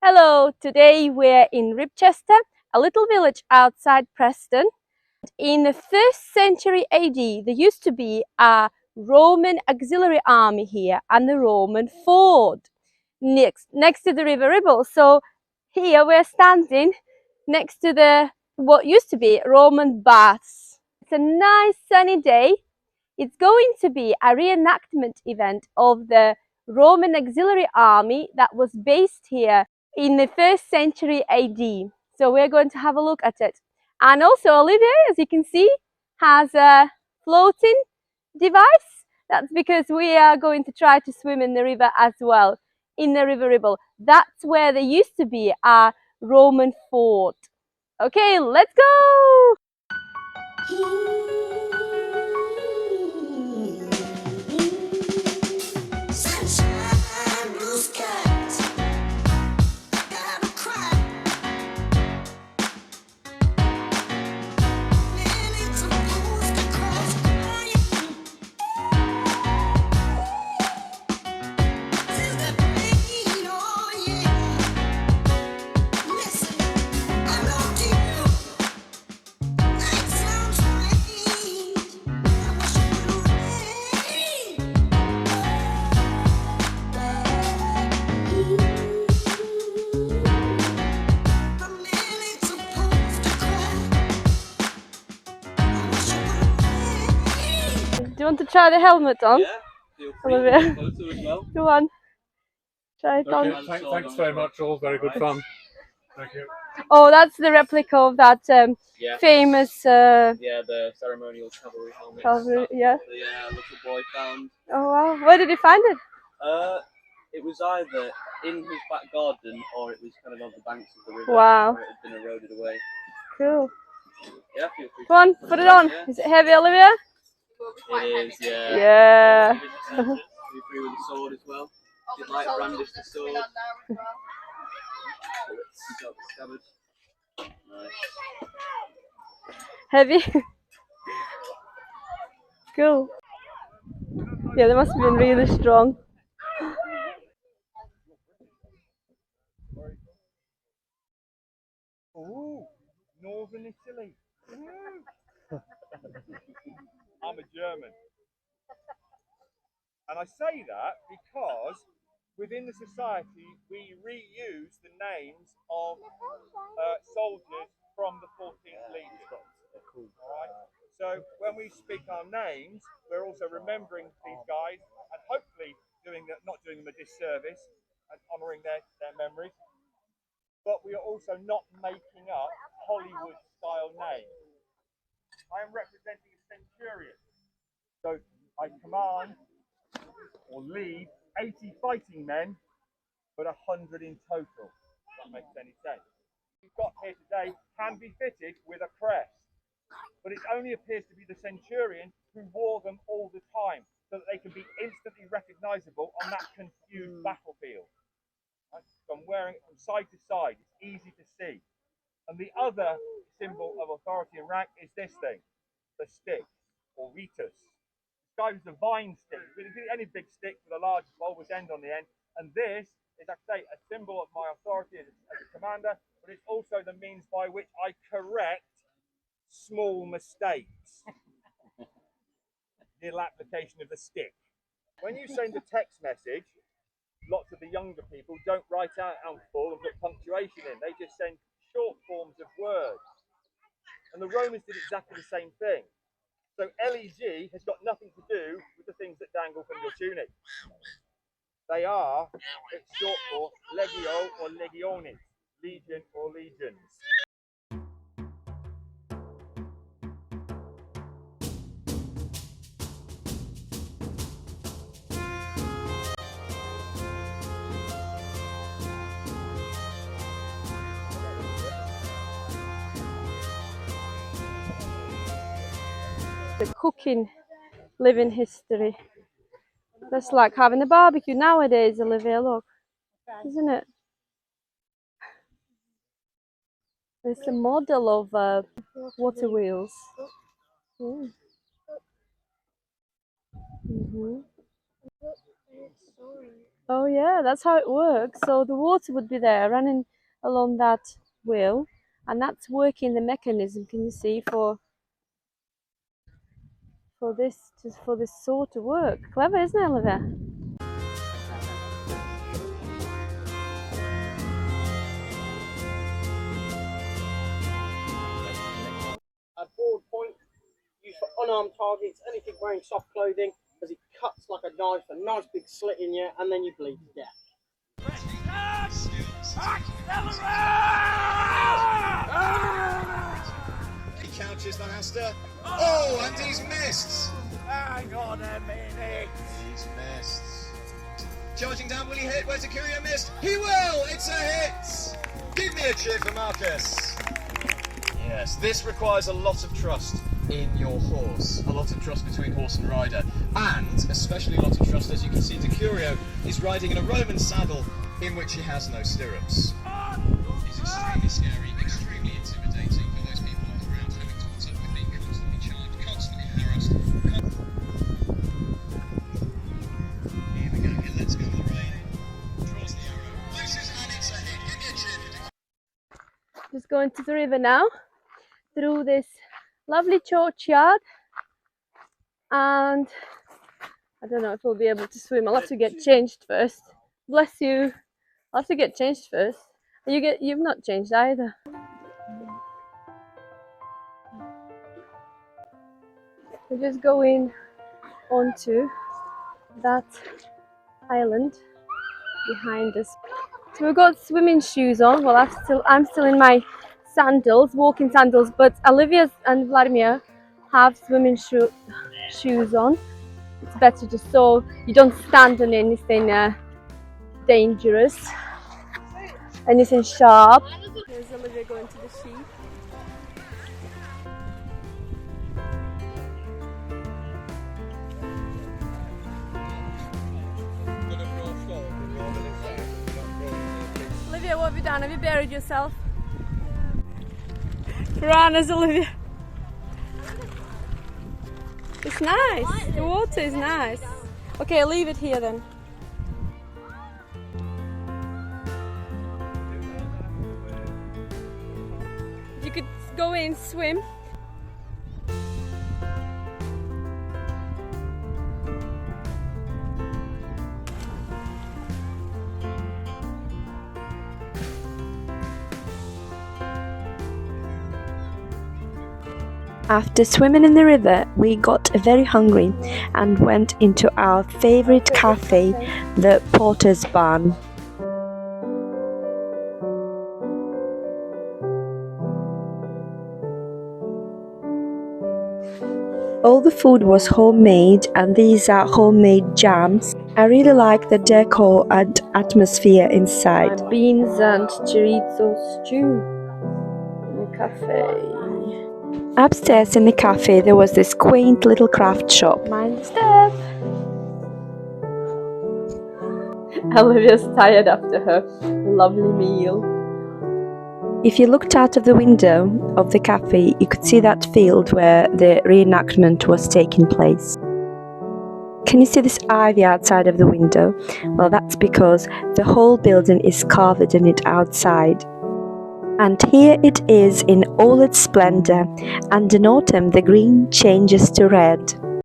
Hello, today we're in Ribchester, a little village outside Preston. In the 1st century AD, there used to be a Roman auxiliary army here and the Roman fort next to the River Ribble. So here we're standing next to what used to be Roman baths. It's a nice sunny day. It's going to be a reenactment event of the Roman auxiliary army that was based here in the 1st century AD. So we're going to have a look at it. And also Olivia, as you can see, has a floating device. That's because we are going to try to swim in the river as well, in the River Ribble. That's where there used to be a Roman fort. Okay, let's go! Do you want to try the helmet on? Yeah, feel free. Olivia. Photo as well. Go on. Try it on. Okay, thanks very much, all very good fun. Thank you. Oh, that's the replica of that famous Yeah, the ceremonial cavalry helmet. yeah. The little boy found. Oh wow, where did you find it? It was either in his back garden or it was kind of on the banks of the river. Wow. Where it had been eroded away. Cool. Yeah, feel free. Go on, put it on. Yeah. Is it heavy, Olivia? It is, yeah. Yeah. Feel free with the sword as well. If you'd like to brandish the sword. Nice. Heavy. Cool. Yeah, they must have been really strong. Ooh, Northern Italy. I'm a German. And I say that because within the society we reuse the names of soldiers from the 14th Legion. Right? So when we speak our names, we're also remembering these guys and hopefully not doing them a disservice and honouring their memories. But we are also not making up Hollywood-style names. I am representing a centurion. So I command or lead 80 fighting men, but 100 in total. If that makes any sense. We've got here today can be fitted with a crest, but it only appears to be the centurion who wore them all the time, so that they can be instantly recognisable on that confused battlefield. Right? So I'm wearing it from side to side, it's easy to see. And the other symbol of authority and rank is this thing, the stick, or ritus. Describes the vine stick, any big stick with a large bulbous end on the end. And this is, like I say, a symbol of my authority as a commander, but it's also the means by which I correct small mistakes. The application of the stick. When you send a text message, lots of the younger people don't write out full and put punctuation in. They just send short forms of words. And the Romans did exactly the same thing. So LEG has got nothing to do with the things that dangle from your tunic. They are, it's short for legio or legiones, legion or legions. The cooking living history. That's like having a barbecue nowadays, Olivia, look. Isn't it? It's a model of water wheels. Mm. Oh yeah, that's how it works. So the water would be there running along that wheel, and that's working the mechanism. Can you see for this saw to work? Clever, isn't it, Olivia? A broad point used for unarmed targets, anything wearing soft clothing, as it cuts like a knife, a nice big slit in you, and then you bleed to death. He couches Lancaster. Oh, and he's missed. Hang on a minute. He's missed. Charging down, will he hit? Where's the Curio missed? He will! It's a hit! Give me a cheer for Marcus. Yes, this requires a lot of trust in your horse. A lot of trust between horse and rider. And especially a lot of trust, as you can see, the Curio is riding in a Roman saddle in which he has no stirrups. It's extremely scary, extremely intimidating for those people on the ground having to put up with being constantly charged, constantly harassed. Here we go, here, let's go to the rain. Draws the arrow, looses, and it's a hit. Give me a cheer. Just going to the river now, through this lovely churchyard, and I don't know if we'll be able to swim. I'll have to get changed first. Bless you. I'll have to get changed first. You've not changed either. We're just going onto that island behind us. So we've got swimming shoes on. Well, I'm still in my sandals, walking sandals, but Olivia and Vladimir have swimming shoes on. It's better just so you don't stand on anything dangerous, anything sharp. There's Olivia going to the sheep. Olivia, what have you done? Have you buried yourself? Piranhas, Olivia. It's nice. The water is nice. Okay, I'll leave it here then. You could go in, swim. After swimming in the river, we got very hungry and went into our favourite cafe, the Porter's Barn. All the food was homemade, and these are homemade jams. I really like the decor and atmosphere inside. Beans and chorizo stew in the cafe. Upstairs in the cafe there was this quaint little craft shop. Mind the step. Olivia's tired after her lovely meal. If you looked out of the window of the cafe, you could see that field where the reenactment was taking place. Can you see this ivy outside of the window? Well, that's because the whole building is carved in it outside. And here it is in all its splendour, and in autumn the green changes to red.